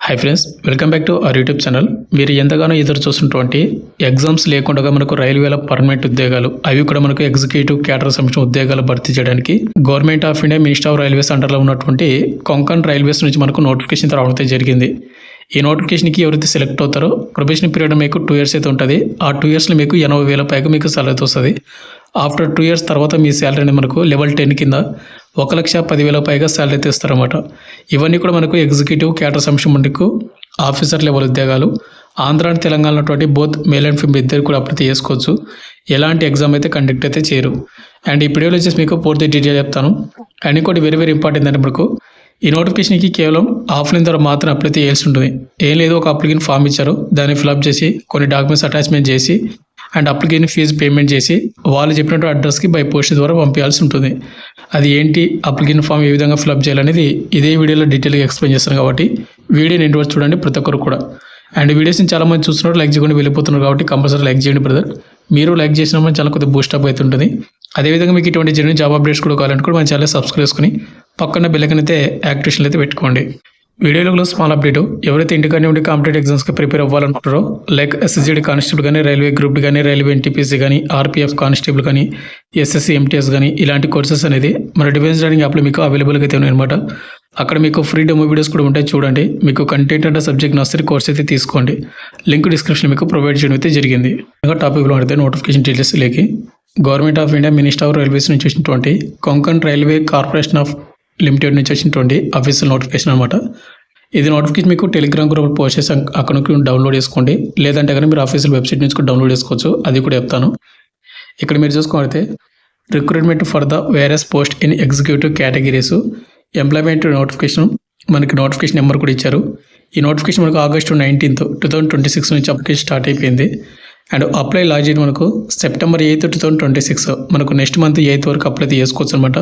Hi friends, welcome back to our YouTube channel. మీరు ఎంతగానో ఎదురు చూస్తున్నటువంటి ఎగ్జామ్స్ లేకుండా మనకు రైల్వేల పర్మనెంట్ ఉద్యోగాలు, అవి కూడా మనకు ఎగ్జిక్యూటివ్ క్యాడర్ సంబంధించిన ఉద్యోగాలు భర్తీ చేయడానికి government of India minister of railways అండర్లో ఉన్నటువంటి కొంకన్ రైల్వేస్ నుంచి మనకు నోటిఫికేషన్ రావడం జరిగింది. ఈ నోటిఫికేషన్కి ఎవరైతే సెలెక్ట్ అవుతారో ప్రొబేషన్ పీరియడ్ మీకు 2 years అయితే ఉంటుంది. ఆ 2 yearsలో మీకు 80,000 పైగా మీకు సాలరీ వస్తుంది. ఆఫ్టర్ 2 years తర్వాత మీ శాలరీ అనేది మనకు లెవెల్ 10 కింద 1,10,000 పైగా శాలరీ అయితే ఇస్తారన్నమాట. ఇవన్నీ కూడా మనకు ఎగ్జిక్యూటివ్ క్యాడర్ సంబంధించిన మనకు ఆఫీసర్ లెవెల్ ఉద్యోగాలు. ఆంధ్ర అండ్ తెలంగాణ ఉన్నటువంటి బోత్ మేల్ అండ్ ఫీమేల్ ఇద్దరు కూడా అప్లై చేసుకోవచ్చు. ఎలాంటి ఎగ్జామ్ అయితే కండక్ట్ అయితే చేయరు. అండ్ ఈ వీడియోలో వచ్చేసి మీకు పూర్తి డీటెయిల్ చెప్తాను. అండ్ ఇంకోటి వెరీ ఇంపార్టెంట్ అంటే మనకు ఈ నోటిఫికేషన్కి కేవలం ఆఫ్లైన్ ద్వారా మాత్రం అప్లై చేయాల్సి ఉంటుంది. ఏం లేదు, ఒక అప్లికేషన్ ఫామ్ ఇచ్చారు, దాన్ని ఫిల్అప్ చేసి కొన్ని డాక్యుమెంట్స్ అటాచ్మెంట్ చేసి అండ్ అప్లికేషన్ ఫీజు పేమెంట్ చేసి వాళ్ళు చెప్పినట్టు అడ్రస్కి బై పోస్ట్ ద్వారా పంపించాల్సి ఉంటుంది. అది ఏంటి, అప్లికేషన్ ఫామ్ ఏ విధంగా ఫిల్అప్ చేయాలనేది ఇదే వీడియోలో డీటెయిల్గా ఎక్స్ప్లెయిన్ చేస్తాను. కాబట్టి వీడియోని ఎండ్ వరకు చూడండి ప్రతి ఒక్కరు కూడా. అండ్ వీడియోస్ని చాలా మంది చూస్తున్నారు, లైక్ చేయకుండా వెళ్ళిపోతున్నారు. కాబట్టి కంపల్సరీ లైక్ చేయండి బ్రదర్. మీరు లైక్ చేసిన మన చాలా కొద్దిగా బూస్టప్ అయితే ఉంటుంది. అదేవిధంగా మీకు ఇటువంటి జెన్యూన్ జాబ్ అప్డేట్స్ కూడా కావాలంటే మన ఛానల్ సబ్స్క్రైబ్ చేసుకుని పక్కన బెల్ ఐకాన్ అయితే యాక్టివేషన్ అయితే పెట్టుకోండి. వీడియోలో స్మాల్ అప్డేట్, ఎవరైతే ఇంటికానే ఉండి కాంపిటేటివ్ ఎగ్జామ్స్కి ప్రిపేర్ అవ్వాలనుకుంటారో లైక్ ఎస్ఎస్జీడీ కానిస్టేబుల్ కానీ, రైల్వే గ్రూప్ కానీ, రైల్వే ఎన్టీపీసీ కానీ, ఆర్పీఎఫ్ కానిస్టేబుల్ కానీ, ఎస్ఎస్సీ ఎంటీఎస్ కానీ, ఇలాంటి కోర్సెస్ అనేది మన డిఫెన్స్ ట్రైనింగ్ యాప్లో మీకు అవైలబుల్గా అయితే ఉన్నాయన్నమాట. అక్కడ మీకు ఫ్రీ డెమో వీడియోస్ కూడా ఉంటాయి, చూడండి. మీకు కంటెంట్ అంటే సబ్జెక్ట్ నర్సరీ కోర్స్ అయితే తీసుకోండి. లింక్ డిస్క్రిప్షన్ మీకు ప్రొవైడ్ చేయడం అయితే జరిగింది. టాపిక్లో అయితే నోటిఫికేషన్ డీటెయిల్స్ లేకి government of India minister of railways నుంచి వచ్చినటువంటి Konkan railway corporation of limited నుంచి వచ్చినటువంటి అఫీషియల్ నోటిఫికేషన్ అనమాట. ఇది నోటిఫికేషన్ మీకు టెలిగ్రామ్ గ్రూప్ పోస్ట్ చేసి అక్కడ నుంచి డౌన్లోడ్ చేసుకోండి. లేదంటే కానీ మీరు ఆఫీషియల్ వెబ్సైట్ నుంచి కూడా డౌన్లోడ్ చేసుకోవచ్చు, అది కూడా చెప్తాను. ఇక్కడ మీరు చూసుకోవాలి, recruitment for the various post in executive categories employment notification, మనకి నోటిఫికేషన్ నెంబర్ కూడా ఇచ్చారు. ఈ నోటిఫికేషన్ మనకు August 19th, 2026 నుంచి అప్లికేషన్ స్టార్ట్ అయిపోయింది. అండ్ అప్లై లాస్ట్ డేట్ మనకు September 8th, 2026, మనకు నెక్స్ట్ మంత్ 8th వరకు అప్లై చేసుకోవచ్చు అనమాట.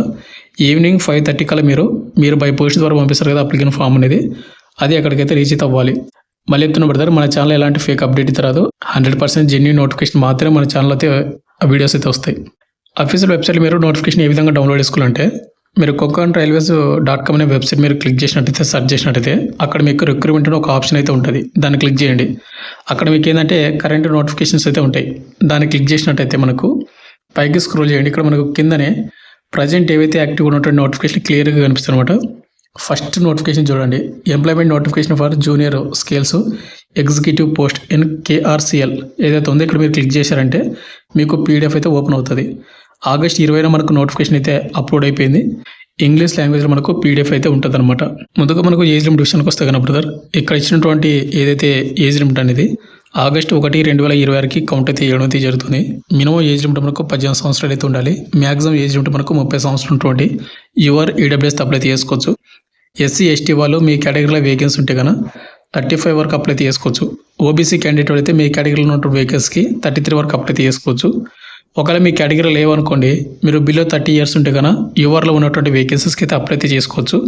ఈవినింగ్ 5:30 కల్లా మీరు బై పోస్ట్ ద్వారా పంపిస్తారు కదా అప్లికేషన్ ఫామ్ అనేది, అది అక్కడికైతే రీచ్ అయితే అవ్వాలి. మళ్ళీ చెప్తున్న బ్రదర్, మన ఛానల్ ఎలాంటి ఫేక్ అప్డేట్ అయితే రాదు. 100% జెన్యూన్ నోటిఫికేషన్ మాత్రమే మన ఛానల్ అయితే వీడియోస్ అయితే వస్తాయి. అఫీషియల్ వెబ్సైట్ మీరు నోటిఫికేషన్ ఏ విధంగా డౌన్లోడ్ చేసుకోవాలంటే, మీరు konkanrailways.com అనే వెబ్సైట్ మీరు క్లిక్ చేసినట్టయితే, సెర్చ్ చేసినట్టయితే అక్కడ మీకు రిక్రూట్మెంట్ ఒక ఆప్షన్ అయితే ఉంటుంది. దాన్ని క్లిక్ చేయండి. అక్కడ మీకు ఏంటంటే కరెంట్ నోటిఫికేషన్స్ అయితే ఉంటాయి. దాన్ని క్లిక్ చేసినట్టయితే మనకు పైకి స్క్రోల్ చేయండి. ఇక్కడ మనకు కిందనే ప్రజెంట్ ఏవైతే యాక్టివ్గా ఉన్నటువంటి నోటిఫికేషన్ క్లియర్గా కనిపిస్తుంది అనమాట. ఫస్ట్ నోటిఫికేషన్ చూడండి, employment notification for junior scales executive post in KRCL ఏదైతే ఉందో ఇక్కడ మీరు క్లిక్ చేశారంటే మీకు PDF అయితే ఓపెన్ అవుతుంది. August 20న మనకు నోటిఫికేషన్ అయితే అప్లోడ్ అయిపోయింది. ఇంగ్లీష్ లాంగ్వేజ్లో మనకు PDF అయితే ఉంటుంది అనమాట. ముందుగా మనకు ఏజ్ లిమిట్ విషయానికి వస్తే కనుక బ్రదర్, ఇక్కడ ఇచ్చినటువంటి ఏదైతే ఏజ్ లిమిట్ అనేది August 1, 2026కి కౌంట్ అయితే చేయడం అయితే జరుగుతుంది. మినిమం ఏజ్ లిమిట్ మనకు 18 సంవత్సరాలు అయితే ఉండాలి. మ్యాక్సిమం ఏజ్ లిమిట్ మనకు 30 సంవత్సరాలు ఉన్నటువంటి యువర్ EWS అప్లై చేసుకోవచ్చు. SC ST వాళ్ళు మీ కేటగిరీలో వేకెన్సీ ఉంటే కనుక 35 వరకు అప్లై చేసుకోవచ్చు. OBC క్యాండిడేట్ అయితే మీ కేటగిరీలో ఉన్నటువంటి వేకెన్సీకి 33 వరకు అప్లై చేసుకోవచ్చు. ఒకవేళ మీ కేటగిరీ లేవనుకోండి, మీరు బిలో 30 years ఉంటే కనుక యువర్లో ఉన్నటువంటి వేకెన్సీస్కి అయితే అప్లై చేసుకోవచ్చు.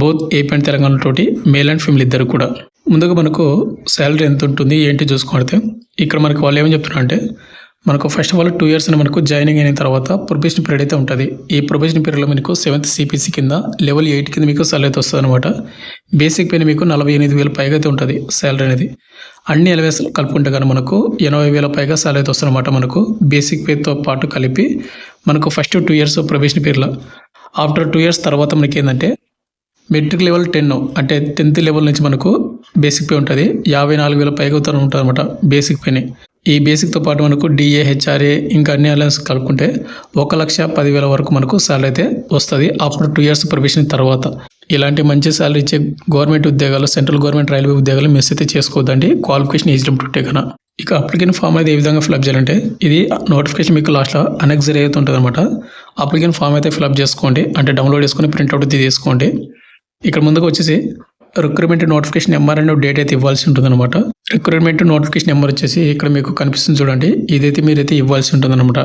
బోత్ ఏపీ అండ్ తెలంగాణ తోటి మేల్ అండ్ ఫీమేల్ ఇద్దరు కూడా. ముందుగా మనకు శాలరీ ఎంత ఉంటుంది ఏంటి చూసుకుంటే, ఇక్కడ మనకు వాళ్ళు ఏమని చెప్తున్నారు అంటే, మనకు ఫస్ట్ ఆఫ్ ఆల్ 2 years అని మనకు జాయినింగ్ అయిన తర్వాత ప్రొబేషన్ పీరియడ్ అయితే ఉంటుంది. ఈ ప్రొబేషన్ పీరియడ్లో మీకు 7th CPC కింద లెవెల్ 8 కింద మీకు శాలరీ అయితే వస్తుంది అనమాట. బేసిక్ పైన మీకు 48,000 పైగా అయితే ఉంటుంది శాలరీ అనేది. అన్ని ఎలవేస్ కలుపుకుంటే కానీ మనకు 80,000 పైగా శాలరీ అయితే వస్తుంది అనమాట. మనకు బేసిక్ పేతో పాటు కలిపి మనకు ఫస్ట్ 2 years ప్రొబేషన్ పీరియడ్లో. ఆఫ్టర్ 2 years తర్వాత మనకి ఏంటంటే మెట్రిక్ లెవెల్ 10 అంటే 10th లెవెల్ నుంచి మనకు బేసిక్ పే ఉంటుంది. 54,000 పైగా అవుతారు ఉంటుంది అనమాట బేసిక్ పేని. ఈ బేసిక్తో పాటు మనకు DA HRA ఇంకా అన్ని అలయన్స్ కలుపుకుంటే 1,10,000 వరకు మనకు శాలరీ అయితే వస్తుంది ఆఫ్టర్ 2 years ప్రొబేషన్ తర్వాత. ఇలాంటి మంచి శాలరీ ఇచ్చే గవర్నమెంట్ ఉద్యోగాలు, సెంట్రల్ గవర్నమెంట్ రైల్వే ఉద్యోగాలు మిస్ అయితే చేసుకోవద్దండి, క్వాలిఫికేషన్ ఏజ్ లిమిట్ ఉంటే కన్నా. ఇక అప్లికేషన్ ఫామ్ అయితే ఏ విధంగా ఫిల్అప్ చేయాలంటే, ఇది నోటిఫికేషన్ మీకు లాస్ట్లో అనెక్సరీ అయితే ఉంటుంది అనమాట. అప్లికేషన్ ఫామ్ అయితే ఫిల్అప్ చేసుకోండి, అంటే డౌన్లోడ్ చేసుకొని ప్రింట్అవుట్ తీసుకోండి. ఇక్కడ ముందుకు వచ్చేసి recruitment notification number and date అయితే ఇవ్వాల్సి ఉంటుంది అనమాట. రిక్రూట్మెంట్ నోటిఫికేషన్ నెంబర్ వచ్చేసి ఇక్కడ మీకు కనిపిస్తుంది చూడండి, ఇదైతే మీరైతే ఇవ్వాల్సి ఉంటుంది అనమాట.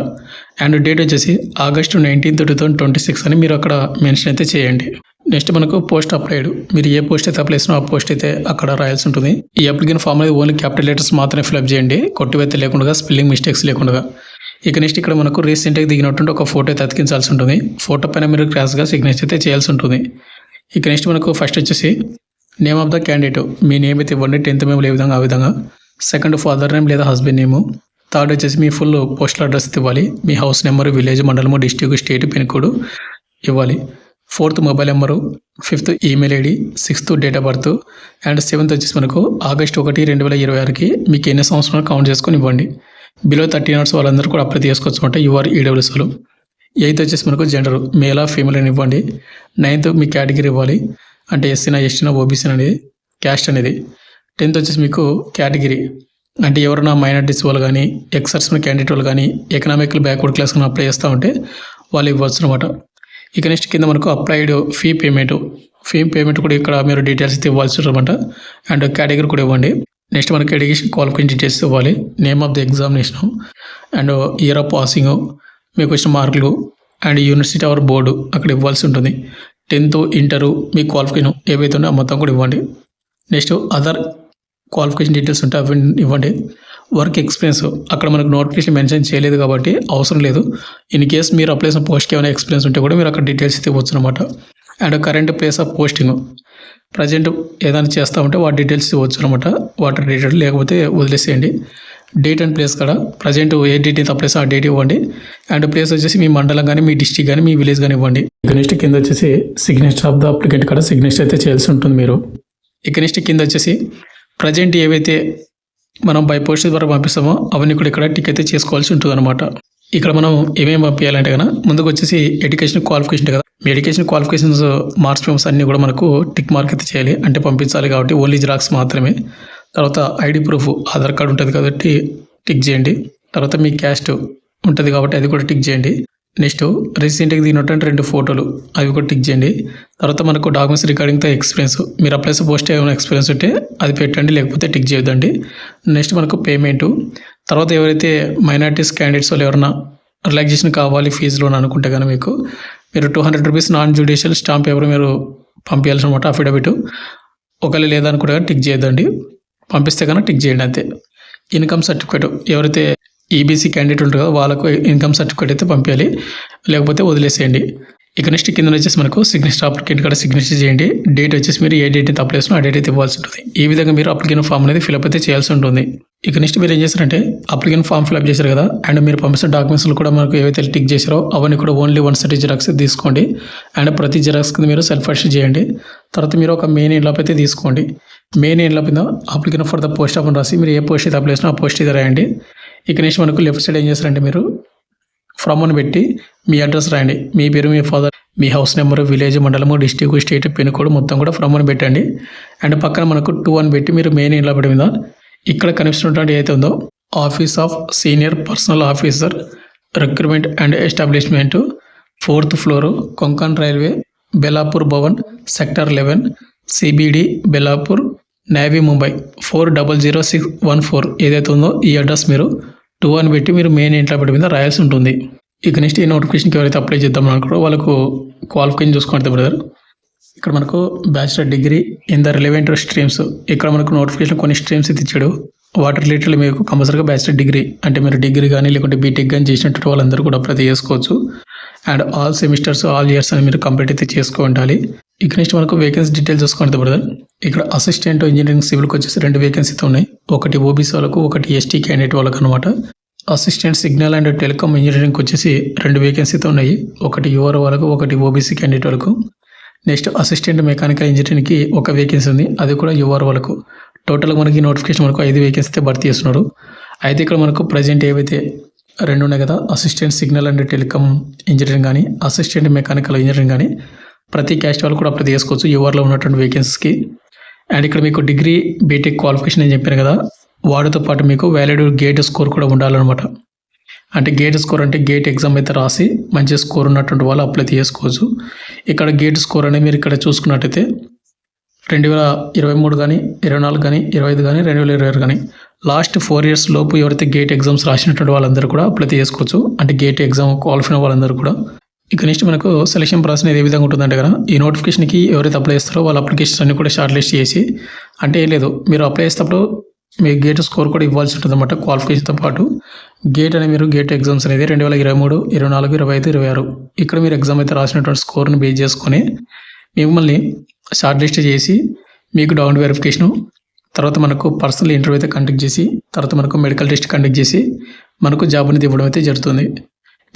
అండ్ డేట్ వచ్చేసి August 19th, 2026 అని మీరు అక్కడ మెన్షన్ అయితే చేయండి. నెక్స్ట్ మనకు పోస్ట్ అప్లైడ్, మీరు ఏ పోస్ట్ అయితే అప్లై చేసినా ఆ పోస్ట్ అయితే అక్కడ రాయాల్సి ఉంటుంది. ఈ అప్లికేషన్ ఫామ్ అనేది ఓన్లీ క్యాపిటల్ లెటర్స్ మాత్రమే ఫిల్అప్ చేయండి, కొట్టివైతే లేకుండా, స్పెల్లింగ్ మిస్టేక్స్ లేకుండా. ఇక నెక్స్ట్ ఇక్కడ మనకు రీసెంట్గా దిగినటువంటి ఒక ఫోటో అయితే అతికించాల్సి ఉంటుంది. ఫోటో పైన మీరు క్రాస్గా సిగ్నేచర్ అయితే చేయాల్సి ఉంటుంది. ఇక నెక్స్ట్ మనకు ఫస్ట్ వచ్చేసి name of the candidate me name అయితే ఇవ్వండి, 10th మేము ఏ విధంగా ఆ విధంగా. సెకండ్ ఫాదర్ నేమ్ లేదా హస్బెండ్ నేము. థర్డ్ వచ్చేసి మీ ఫుల్ పోస్టల్ అడ్రస్ ఇవ్వాలి, మీ హౌస్ నెంబరు, విలేజ్, మండలము, డిస్ట్రిక్ట్, స్టేట్, పిన్ కోడ్ ఇవ్వాలి. Fourth mobile number, fifth email ID, sixth date of birth and seventh వచ్చేసి మనకు August 1, 2026కి మీకు ఎన్ని సంవత్సరాలు కౌంట్ చేసుకొని ఇవ్వండి. బిలో 13 ఇయర్స్ వాళ్ళందరూ కూడా అప్లై చేసుకోవచ్చు అనమాట. యూఆర్ ఈడబ్ల్యూఎస్లో. ఎయిత్ వచ్చేసి మనకు జెండర్ మేలా ఫీమేల్ అని ఇవ్వండి. నైన్త్ మీ కేటగిరీ ఇవ్వాలి, అంటే ఎస్సీనా, ఎస్టీనా, ఓబీసీ అనేది క్యాస్ట్ అనేది. 10th వచ్చేసి మీకు కేటగిరీ అంటే ఎవరైనా మైనారిటీస్ వాళ్ళు కానీ, ఎక్సర్సన్ క్యాండిడేట్ వాళ్ళు కానీ, ఎకనామికల్ బ్యాక్వర్డ్ క్లాస్ కానీ అప్లై చేస్తూ ఉంటే వాళ్ళు ఇవ్వచ్చు అనమాట. ఇక నెక్స్ట్ కింద మనకు అప్లైడ్ ఫీ పేమెంట్ కూడా ఇక్కడ మీరు డీటెయిల్స్ అయితే ఇవ్వాల్సి అనమాట. అండ్ కేటగిరీ కూడా ఇవ్వండి. నెక్స్ట్ మనకి ఎడ్యుకేషన్ క్వాలిఫికేషన్ డీటెయిల్స్ ఇవ్వాలి, name of the examination and year of passing, మీకు వచ్చిన మార్కులు అండ్ యూనివర్సిటీ ఆర్ బోర్డు అక్కడ ఇవ్వాల్సి ఉంటుంది. 10th ఇంటరు మీ క్వాలిఫికేషన్ ఏవైతే ఉన్నాయో మొత్తం కూడా ఇవ్వండి. నెక్స్ట్ అదర్ క్వాలిఫికేషన్ డీటెయిల్స్ ఉంటే అవి ఇవ్వండి. వర్క్ ఎక్స్పీరియన్స్ అక్కడ మనకు నోటిఫికేషన్ మెన్షన్ చేయలేదు కాబట్టి అవసరం లేదు. ఇన్ కేస్ మీరు అప్లై చేసిన పోస్ట్కి ఏమైనా ఎక్స్పీరియన్స్ ఉంటే కూడా మీరు అక్కడ డీటెయిల్స్ అయితే ఇవ్వచ్చు అనమాట. And current place of posting present ఏదైనా చేస్తూ ఉంటే వాటి డీటెయిల్స్ ఇవ్వచ్చు అనమాట. వాటర్ డీటెయిల్ లేకపోతే వదిలేసేయండి. డేట్ అండ్ ప్లేస్ కూడా ప్రజెంట్ ఏ డేట్ అయితే అప్లై ఆ డేట్ ఇవ్వండి. అండ్ ప్లేస్ వచ్చేసి మీ మండలం కానీ, మీ డిస్ట్రిక్ట్ కానీ, మీ విలేజ్ కానీ ఇవ్వండి. ఇక నెక్స్ట్ కింద వచ్చేసి సిగ్నేచర్ ఆఫ్ ద అప్లికెంట్ కూడా సిగ్నేచర్ అయితే చేయాల్సి ఉంటుంది మీరు. ఇక నెక్స్ట్ కింద వచ్చేసి ప్రజెంట్ ఏవైతే మనం బై పోస్ట్ ద్వారా పంపిస్తామో అవన్నీ కూడా ఇక్కడ టిక్ అయితే చేసుకోవాల్సి ఉంటుంది అనమాట. ఇక్కడ మనం ఏమేమి పంపించాలంటే కన్నా ముందుకు వచ్చేసి ఎడ్యుకేషన్ క్వాలిఫికేషన్ కదా, మీ ఎడ్యుకేషన్ క్వాలిఫికేషన్స్ మార్క్స్ పేమెంట్స్ అన్నీ కూడా మనకు టిక్ మార్క్ అయితే చేయాలి, అంటే పంపించాలి కాబట్టి ఓన్లీ జిరాక్స్ మాత్రమే. తర్వాత ఐడి ప్రూఫ్ ఆధార్ కార్డు ఉంటుంది కాబట్టి టిక్ చేయండి. తర్వాత మీ క్యాస్ట్ ఉంటుంది కాబట్టి అది కూడా టిక్ చేయండి. నెక్స్ట్ రీసెంట్గా దిగినటువంటి 2 ఫోటోలు అవి కూడా టిక్ చేయండి. తర్వాత మనకు డాక్యుమెంట్స్ రికార్డింగ్తో ఎక్స్పీరియన్స్, మీరు అప్లై పోస్ట్ ఏమైనా ఎక్స్పీరియన్స్ ఉంటే అది పెట్టండి, లేకపోతే టిక్ చేయొద్దండి. నెక్స్ట్ మనకు పేమెంటు, తర్వాత ఎవరైతే మైనారిటీస్ క్యాండిడేట్స్ వాళ్ళు ఎవరైనా రిలాక్సేషన్ కావాలి ఫీజులో అనుకుంటే కానీ మీరు 200 rupees non judicial stamp paper మీరు పంపించాల్సి అనమాట, అఫిడవిట్. ఒకవేళ లేదనుకుంటే కానీ టిక్ చేయొద్దండి, పంపిస్తే కన్నా టిక్ చేయండి అంతే. ఇన్కమ్ సర్టిఫికేట్ ఎవరైతే ఈబీసీ క్యాండిడేట్ ఉంటారు కదా వాళ్ళకు ఇన్కమ్ సర్టిఫికేట్ అయితే పంపించాలి, లేకపోతే వదిలేసేయండి. ఇక నెక్స్ట్ కింద వచ్చేసి మనకు సిగ్నేచర్ అప్లికెంట్ కూడా సిగ్నేచర్ చేయండి. డేట్ వచ్చేసి మీరు ఏ డేట్ అయితే అప్లై చేసినా ఆ డేట్ అయితే ఇవ్వాల్సి ఉంటుంది. ఈ విధంగా మీరు అప్లికేషన్ ఫామ్ అనేది ఫిల్అప్ అయితే చేయాల్సి ఉంటుంది. ఇక నెక్స్ట్ మీరు ఏం చేస్తారంటే అప్లికేషన్ ఫామ్ ఫిల్అప్ చేశారు కదా, అండ్ మీరు పంపిస్తున్న డాక్యుమెంట్స్లో కూడా మనకు ఏవైతే టిక్ చేశారో అవన్నీ కూడా ఓన్లీ 1 సెట్ జిరాక్స్ తీసుకోండి. అండ్ ప్రతి జిరాక్స్ కింద మీరు సెల్ఫ్ అటెస్ట్ చేయండి. తర్వాత మీరు ఒక మెయిన్ ఎన్వలప్ అయితే తీసుకోండి. మెయిన్ ఎన్వలప్ కింద application for the post of అని రాసి మీరు ఏ పోస్ట్ అయితే అప్లై చేసినా ఆ పోస్ట్ అయితే రాయండి. ఇక నెక్స్ట్ మనకు లెఫ్ట్ సైడ్ ఏం చేస్తారంటే మీరు ఫ్రమ్ అని పెట్టి మీ అడ్రస్ రాయండి, మీ పేరు, మీ ఫాదర్, మీ హౌస్ నెంబరు, విలేజ్, మండలము, డిస్ట్రిక్ట్, స్టేట్, పిన్ కోడ్ మొత్తం కూడా ఫ్రమ్ అని పెట్టండి. అండ్ పక్కన మనకు 2 అని పెట్టి మీరు మెయిన్ ఎన్వలప్ మీద ఇక్కడ కనిపిస్తున్నటువంటి ఏదైతే ఉందో office of senior personnel officer recruitment and establishment 4th floor Konkan railway Belapur Bhavan sector 11 CBD Belapur Navi Mumbai 400614 ఏదైతే ఉందో ఈ అడ్రస్ మీరు 2 అని పెట్టి మీరు మెయిన్ ఎన్వలప్ మీద రాయాల్సి ఉంటుంది. ఇక నెక్స్ట్ ఈ నోటిఫికేషన్కి ఎవరైతే అప్లై చేద్దాం అనుకుంటారో వాళ్ళకు క్వాలిఫికేషన్ చూసుకోండి బ్రదర్. ఇక్కడ మనకు bachelor degree in the relevant streams, ఇక్కడ మనకు నోటిఫికేషన్ కొన్ని స్ట్రీమ్స్ అయితే ఇచ్చాడు. వాటి రిలేటెడ్ మీకు కంపల్సరీగా బ్యాచిలర్ డిగ్రీ అంటే మీరు డిగ్రీ కానీ లేకుంటే బీటెక్ కానీ చేసినట్టు వాళ్ళందరూ కూడా అప్లై చేసుకోవచ్చు. And all semesters all years అని మీరు కంప్లీట్ అయితే చేసుకో ఉండాలి. ఇక నెక్స్ట్ మనకు వేకెన్సీ డీటెయిల్స్ చూసుకోండి బ్రదర్. ఇక్కడ అసిస్టెంట్ ఇంజనీరింగ్ సివిల్కి వచ్చేసి 2 వేకెన్సీతో ఉన్నాయి, ఒకటి ఓబీసీ వాళ్ళకు, ఒకటి ఎస్టీ క్యాండిడేట్ వాళ్ళకు అనమాట. అసిస్టెంట్ సిగ్నల్ అండ్ టెలికామ్ ఇంజనీరింగ్కి వచ్చేసి 2 వేకెన్సీతో ఉన్నాయి, ఒకటి యువర్ వాళ్ళకు, ఒకటి ఓబీసీ క్యాండిడేట్ వాళ్ళకు. నెక్స్ట్ అసిస్టెంట్ మెకానికల్ ఇంజనీరింగ్కి 1 వేకెన్సీ ఉంది, అది కూడా యువర్ వాళ్ళకు. టోటల్గా మనకి నోటిఫికేషన్ మనకు 5 వేకెన్సీ అయితే భర్తీ చేస్తున్నారు. అయితే ఇక్కడ మనకు ప్రజెంట్ ఏవైతే 2 ఉన్నాయి కదా, assistant signal and telecom engineering కానీ అసిస్టెంట్ మెకానికల్ ఇంజనీరింగ్ కానీ ప్రతి క్యాస్ట్ వాళ్ళు కూడా అప్లై చేసుకోవచ్చు యువర్లో ఉన్నటువంటి వేకెన్సీస్కి. అండ్ ఇక్కడ మీకు డిగ్రీ బీటెక్ క్వాలిఫికేషన్ అని చెప్పాను కదా, వాటితో పాటు మీకు వ్యాలిడ్ గేట్ స్కోర్ కూడా ఉండాలన్నమాట. అంటే గేట్ స్కోర్ అంటే గేట్ ఎగ్జామ్ అయితే రాసి మంచి స్కోర్ ఉన్నటువంటి వాళ్ళు అప్లై చేసుకోవచ్చు. ఇక్కడ గేట్ స్కోర్ అనేది మీరు ఇక్కడ చూసుకున్నట్టయితే 2023 కానీ 24 కానీ 25 కానీ 2026 కానీ లాస్ట్ 4 years లోపు ఎవరైతే గేట్ ఎగ్జామ్స్ రాసినటువంటి వాళ్ళందరూ కూడా అప్లై చేసుకోవచ్చు. అంటే గేట్ ఎగ్జామ్ క్వాలిఫై అయిన వాళ్ళందరూ కూడా. ఇక నెక్స్ట్ మనకు సెలక్షన్ ప్రాసెస్ అనేది ఏ విధంగా ఉంటుందంటే కదా, ఈ నోటిఫికేషన్కి ఎవరైతే అప్లై చేస్తారో వాళ్ళ అప్లికేషన్స్ అన్ని కూడా షార్ట్ లిస్ట్ చేసి, అంటే ఏం లేదు మీరు అప్లై చేసేటప్పుడు మీ గేట్ స్కోర్ కూడా ఇవ్వాల్సి ఉంటుంది అన్నమాట క్వాలిఫికేషన్తో పాటు. గేట్ అనేది మీరు గేట్ ఎగ్జామ్స్ అనేది 2023, 24, 25, 26 ఇక్కడ మీరు ఎగ్జామ్ అయితే రాసినటువంటి స్కోర్ని బేస్ చేసుకొని మిమ్మల్ని షార్ట్ లిస్ట్ చేసి మీకు డౌన్ వెరిఫికేషను, తర్వాత మనకు పర్సనల్ ఇంటర్వ్యూ అయితే కండక్ట్ చేసి, తర్వాత మనకు మెడికల్ టెస్ట్ కండక్ట్ చేసి మనకు జాబ్ అనేది ఇవ్వడం అయితే జరుగుతుంది.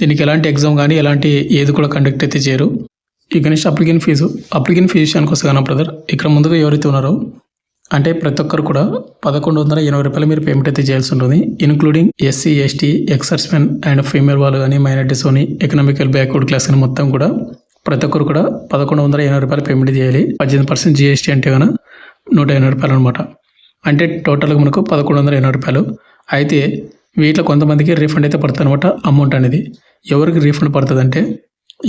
దీనికి ఎలాంటి ఎగ్జామ్ కానీ ఎలాంటి ఏది కూడా కండక్ట్ అయితే చేయరు. ఇక నెక్స్ట్ అప్లికెంట్ ఫీజు విషయానికి వస్తే కానీ బ్రదర్, ఇక్కడ ముందుగా ఎవరైతే ఉన్నారో అంటే ప్రతి ఒక్కరు కూడా ₹1180 మీరు పేమెంట్ అయితే చేయాల్సి ఉంటుంది. Including SC, ST, ex servicemen and female వాళ్ళు కానీ, మైనారిటీస్ కానీ, ఎకనామికల్ బ్యాక్వర్డ్ క్లాస్ కానీ మొత్తం కూడా ప్రతి ఒక్కరు కూడా ₹1180 పేమెంట్ చేయాలి. 18% జీఎస్టీ అంటే కనుక ₹180 అనమాట. అంటే టోటల్గా మనకు ₹1180. అయితే వీటిలో కొంతమందికి రీఫండ్ అయితే పడుతుంది అనమాట అమౌంట్ అనేది. ఎవరికి రీఫండ్ పడుతుంది అంటే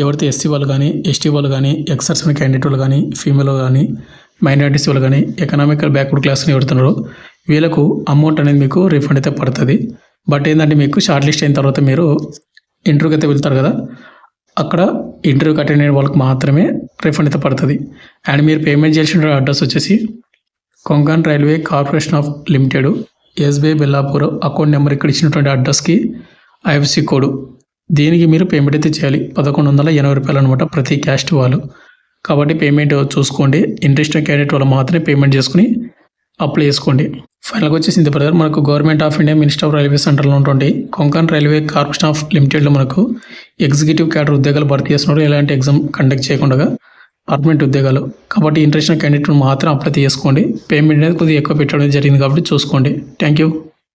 ఎవరైతే ఎస్సీ వాళ్ళు కానీ, ఎస్టీ వాళ్ళు కానీ, ఎక్స్ సర్వీస్మెన్ క్యాండిడేట్ వాళ్ళు కానీ, ఫీమేల్ కానీ, మైనారిటీస్ వాళ్ళు కానీ, ఎకనామికల్ బ్యాక్వర్డ్ క్లాస్ని ఎవరుతున్నారో వీళ్ళకు అమౌంట్ అనేది మీకు రీఫండ్ అయితే పడుతుంది. బట్ ఏంటంటే మీకు షార్ట్ లిస్ట్ అయిన తర్వాత మీరు ఇంటర్వ్యూకి అయితే వెళ్తారు కదా, అక్కడ ఇంటర్వ్యూకి అటెండ్ అయిన వాళ్ళకి మాత్రమే రీఫండ్ అయితే పడుతుంది. అండ్ మీరు పేమెంట్ చేసిన అడ్రస్ వచ్చేసి Konkan railway corporation of limited, SBI Bellapur, account number ఇక్కడ ఇచ్చినటువంటి అడ్రస్కి ఐఎఫ్సి కోడ్, దీనికి మీరు పేమెంట్ అయితే చేయాలి. ₹1180 అనమాట ప్రతి క్యాస్ట్ వాళ్ళు. కాబట్టి పేమెంట్ చూసుకోండి. ఇంట్రెస్ట్ క్యాండిడేట్ వాళ్ళు మాత్రమే పేమెంట్ చేసుకుని అప్లై చేసుకోండి. ఫైనల్గా వచ్చేసింది బ్రదర్, మనకు government of India minister of railway సెంటర్లో ఉన్నటువంటి కొంకన్ రైల్వే కార్పొరేషన్ ఆఫ్ లిమిటెడ్లో మనకు ఎగ్జిక్యూటివ్ క్యాడర్ ఉద్యోగాలు భర్తీ చేస్తున్నారు. ఎలాంటి ఎగ్జామ్ కండక్ట్ చేయకుండా పర్మనెంట్ ఉద్యోగాలు. కాబట్టి ఇంట్రెస్ట్ క్యాండిడేట్ మాత్రం అప్లై చేసుకోండి. పేమెంట్ అనేది కొద్దిగా ఎక్కువ పెట్టడం జరిగింది కాబట్టి చూసుకోండి. Thank you.